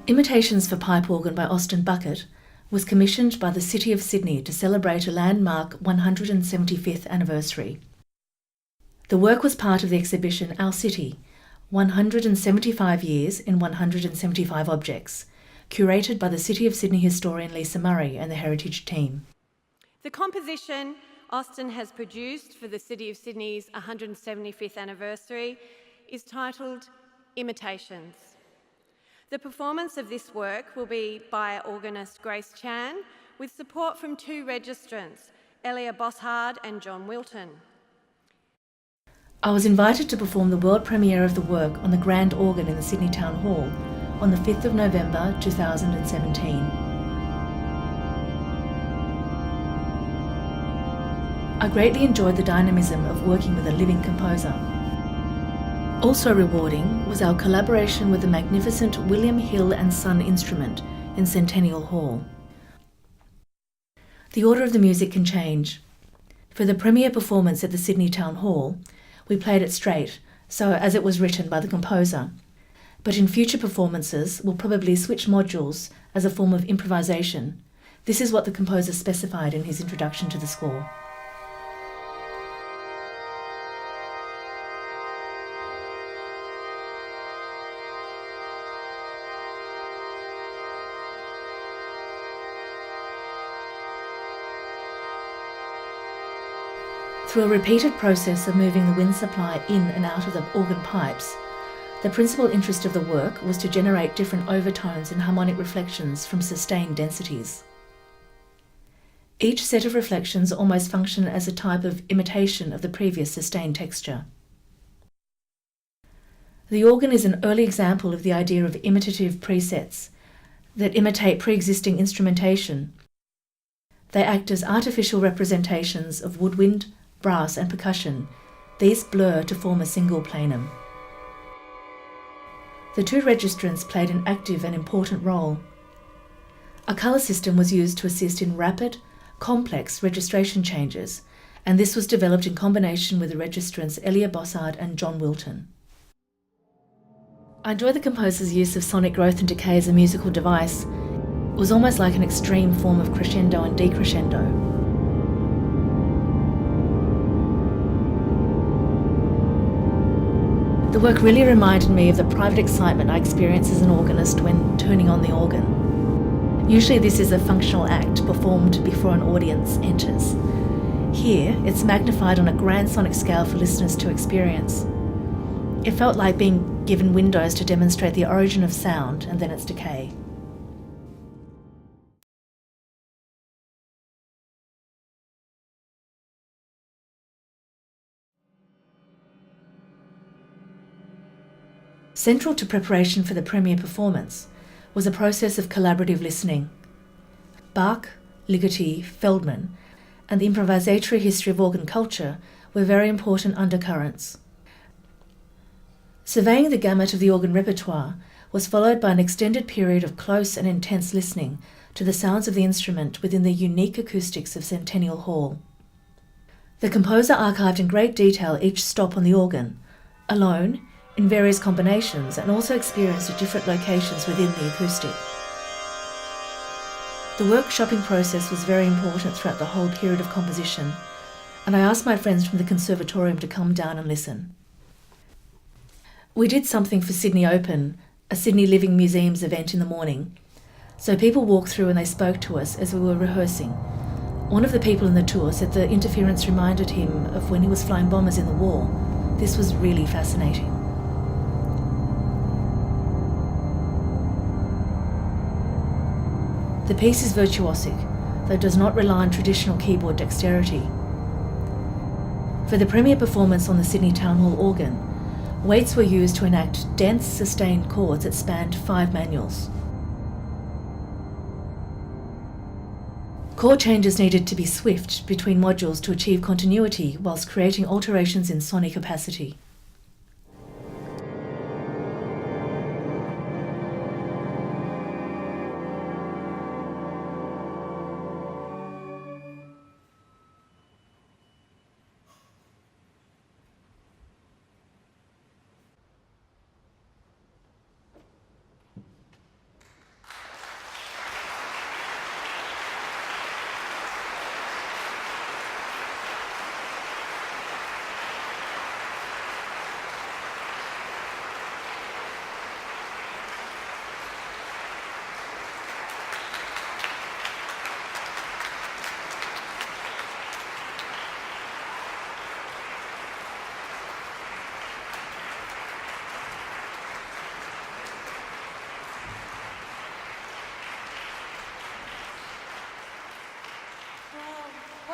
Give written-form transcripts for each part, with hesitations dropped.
Imitations for Pipe Organ by Austin Buckett was commissioned by the City of Sydney to celebrate a landmark 175th anniversary. The work was part of the exhibition Our City, 175 Years in 175 Objects, curated by the City of Sydney historian Lisa Murray and the Heritage team. The composition Austin has produced for the City of Sydney's 175th anniversary is titled Imitations. The performance of this work will be by organist Grace Chan, with support from two registrants, Elia Bosshard and John Wilton. I was invited to perform the world premiere of the work on the grand organ in the Sydney Town Hall on the 5th of November 2017. I greatly enjoyed the dynamism of working with a living composer. Also rewarding was our collaboration with the magnificent William Hill and Son instrument in Centennial Hall. The order of the music can change. For the premiere performance at the Sydney Town Hall, we played it straight, so as it was written by the composer. But in future performances, we'll probably switch modules as a form of improvisation. This is what the composer specified in his introduction to the score. Through a repeated process of moving the wind supply in and out of the organ pipes, the principal interest of the work was to generate different overtones and harmonic reflections from sustained densities. Each set of reflections almost function as a type of imitation of the previous sustained texture. The organ is an early example of the idea of imitative presets that imitate pre-existing instrumentation. They act as artificial representations of woodwind, brass and percussion. These blur to form a single plenum. The two registrants played an active and important role. A colour system was used to assist in rapid, complex registration changes, and this was developed in combination with the registrants Elia Bosshard and John Wilton. I enjoy the composer's use of sonic growth and decay as a musical device. It was almost like an extreme form of crescendo and decrescendo. The work really reminded me of the private excitement I experience as an organist when turning on the organ. Usually this is a functional act performed before an audience enters. Here, it's magnified on a grand sonic scale for listeners to experience. It felt like being given windows to demonstrate the origin of sound and then its decay. Central to preparation for the premiere performance was a process of collaborative listening. Bach, Ligeti, Feldman, and the improvisatory history of organ culture were very important undercurrents. Surveying the gamut of the organ repertoire was followed by an extended period of close and intense listening to the sounds of the instrument within the unique acoustics of Centennial Hall. The composer archived in great detail each stop on the organ, alone, in various combinations, and also experienced at different locations within the acoustic. The workshopping process was very important throughout the whole period of composition, and I asked my friends from the Conservatorium to come down and listen. We did something for Sydney Open, a Sydney Living Museums event in the morning, so people walked through and they spoke to us as we were rehearsing. One of the people in the tour said the interference reminded him of when he was flying bombers in the war. This was really fascinating. The piece is virtuosic, though does not rely on traditional keyboard dexterity. For the premiere performance on the Sydney Town Hall organ, weights were used to enact dense, sustained chords that spanned 5 manuals. Chord changes needed to be swift between modules to achieve continuity whilst creating alterations in sonic opacity.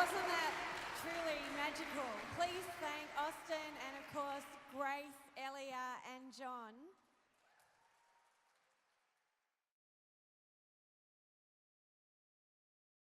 wasn't that truly magical? Please thank Austin and, of course, Grace, Elia and John.